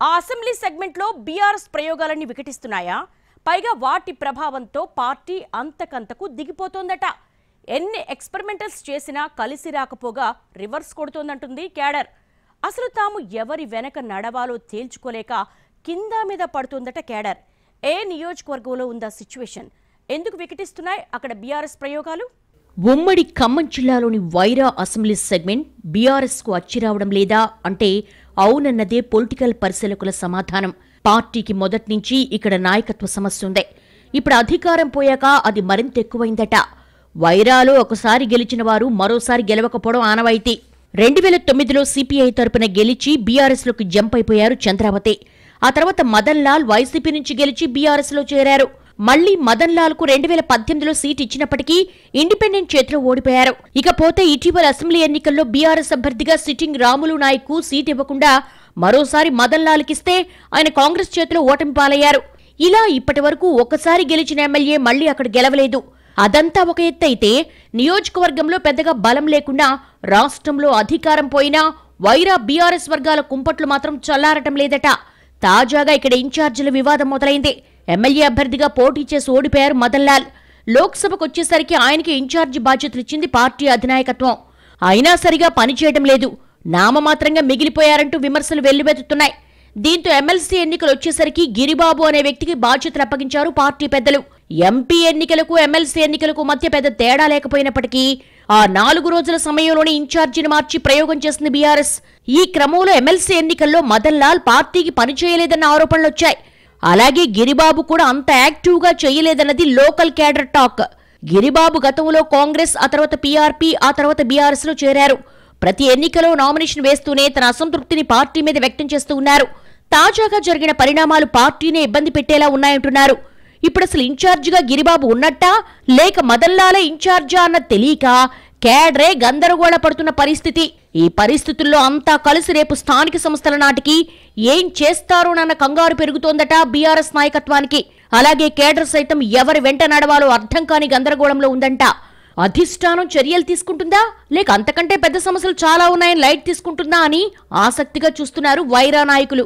ఆ అసెంబ్లీ సెగ్మెంట్లో బీఆర్ఎస్ ప్రయోగాలన్నీ వికటిస్తున్నాయా? పైగా వాటి ప్రభావంతో పార్టీ అంతకంతకు దిగిపోతోందట. ఎన్ని ఎక్స్పెరిమెంటల్స్ చేసినా కలిసి రాకపోగా రివర్స్ కొడుతోందంటుంది క్యాడర్. అసలు తాము ఎవరి వెనక నడవాలో తేల్చుకోలేక కింద మీద పడుతోందట క్యాడర్. ఏ నియోజకవర్గంలో ఉందా సిచ్యువేషన్? ఎందుకు వికటిస్తున్నాయి అక్కడ బీఆర్ఎస్ ప్రయోగాలు? ఉమ్మడి ఖమ్మం జిల్లాలోని వైరా అసెంబ్లీ సెగ్మెంట్ బీఆర్ఎస్కు అచ్చిరావడం లేదా అంటే అవునన్నదే పొలిటికల్ పరిశీలకుల సమాధానం. పార్టీకి మొదటి నుంచి ఇక్కడ నాయకత్వ సమస్య ఉంది. ఇప్పుడు అధికారం పోయాక అది మరింత ఎక్కువైందట. వైరాలో ఒకసారి గెలిచిన వారు మరోసారి గెలవకపోవడం ఆనవాయితీ. 2009లో సిపిఐ తరపున గెలిచి బీఆర్ఎస్లోకి జంప్ అయిపోయారు చంద్రావతి. ఆ తర్వాత మదన్ లాల్ వైసీపీ నుంచి గెలిచి బీఆర్ఎస్లో చేరారు. మళ్లీ మదన్ లాల్ కు 2018లో సీట్ ఇచ్చినప్పటికీ ఇండిపెండెంట్ చేతిలో ఓడిపోయారు. ఇకపోతే ఇటీవల అసెంబ్లీ ఎన్నికల్లో బీఆర్ఎస్ అభ్యర్థిగా సిట్టింగ్ రాములు నాయక్ కు సీట్ ఇవ్వకుండా మరోసారి మదన్ లాల్ కిస్తే ఆయన కాంగ్రెస్ చేతిలో ఓటమి పాలయ్యారు. ఇలా ఇప్పటి వరకు ఒకసారి గెలిచిన ఎమ్మెల్యే మళ్లీ అక్కడ గెలవలేదు. అదంతా ఒక ఎత్తైతే నియోజకవర్గంలో పెద్దగా బలం లేకుండా రాష్ట్రంలో అధికారం పోయినా వైరా బీఆర్ఎస్ వర్గాల కుంపట్లు మాత్రం చల్లారటం లేదట. తాజాగా ఇక్కడ ఇన్ఛార్జీల వివాదం మొదలైంది. ఎమ్మెల్యే అభ్యర్థిగా పోటీ చేసి ఓడిపోయారు మదన్ లాల్. లోక్సభకు వచ్చేసరికి ఆయనకి ఇన్ఛార్జి బాధ్యతలిచ్చింది పార్టీ అధినాయకత్వం. అయినా సరిగా పనిచేయడం లేదు, నామమాత్రంగా మిగిలిపోయారంటూ విమర్శలు వెల్లువెత్తుతున్నాయి. దీంతో ఎమ్మెల్సీ ఎన్నికలు వచ్చేసరికి గిరిబాబు అనే వ్యక్తికి బాధ్యతలు అప్పగించారు పార్టీ పెద్దలు. ఎంపీ ఎన్నికలకు ఎమ్మెల్సీ ఎన్నికలకు మధ్య పెద్ద తేడా లేకపోయినప్పటికీ ఆ 4 రోజుల సమయంలోనే ఇన్ఛార్జిని మార్చి ప్రయోగం చేసింది బీఆర్ఎస్. ఈ క్రమంలో ఎమ్మెల్సీ ఎన్నికల్లో మదన్ లాల్ పార్టీకి పనిచేయలేదన్న ఆరోపణలొచ్చాయి. అలాగే గిరిబాబు కూడా అంత యాక్టివ్గా చేయలేదన్నది లోకల్ క్యాడర్ టాక్. గిరిబాబు గతంలో కాంగ్రెస్, ఆ తర్వాత పీఆర్పీ, ఆ తర్వాత బీఆర్ఎస్ లో చేరారు. ప్రతి ఎన్నికలో నామినేషన్ వేస్తూనే తన అసంతృప్తిని పార్టీ మీద వ్యక్తం చేస్తూ ఉన్నారు. తాజాగా జరిగిన పరిణామాలు పార్టీనే ఇబ్బంది పెట్టేలా ఉన్నాయంటున్నారు. ఇప్పుడు అసలు ఇన్ఛార్జిగా గిరిబాబు ఉన్నట్టా లేక మదన్ లాలే ఇన్ఛార్జా అన్న తెలియక క్యాడరే గందరగోళ పడుతున్న పరిస్థితి. ఈ పరిస్థితుల్లో అంతా కలిసి రేపు స్థానిక సంస్థల నాటికి ఏం చేస్తారోనన్న కంగారు పెరుగుతోందట బీఆర్ఎస్ నాయకత్వానికి. అలాగే కేడర్ సైతం ఎవరి వెంట నడవాలో అర్థం కాని గందరగోళంలో ఉందంట. అధిష్టానం చర్యలు తీసుకుంటుందా లేక అంతకంటే పెద్ద సమస్యలు చాలా ఉన్నాయని లైట్ తీసుకుంటుందా అని ఆసక్తిగా చూస్తున్నారు వైరా నాయకులు.